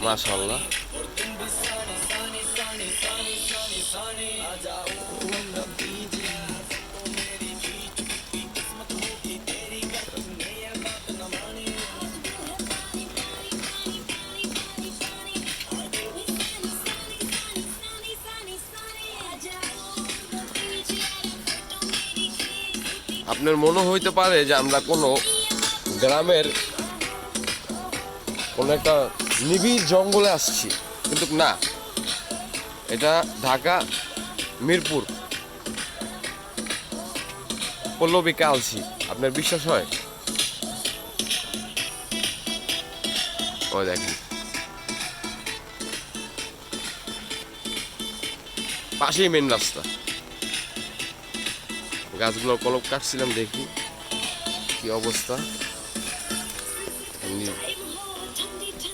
মাশাআল্লাহ। আপনার মনে হইতে পারে যে আমরা কোনো গ্রামের কোনো একটা নিবিড় জঙ্গলে আসছি, কিন্তু না, এটা ঢাকা মিরপুর পল্লবী কালসি। আপনার বিশ্বাস হয়? ওই দেখেন পাশেই মেন রাস্তা। গাছগুলোর কলপ কাটছিলাম, দেখি কি অবস্থা।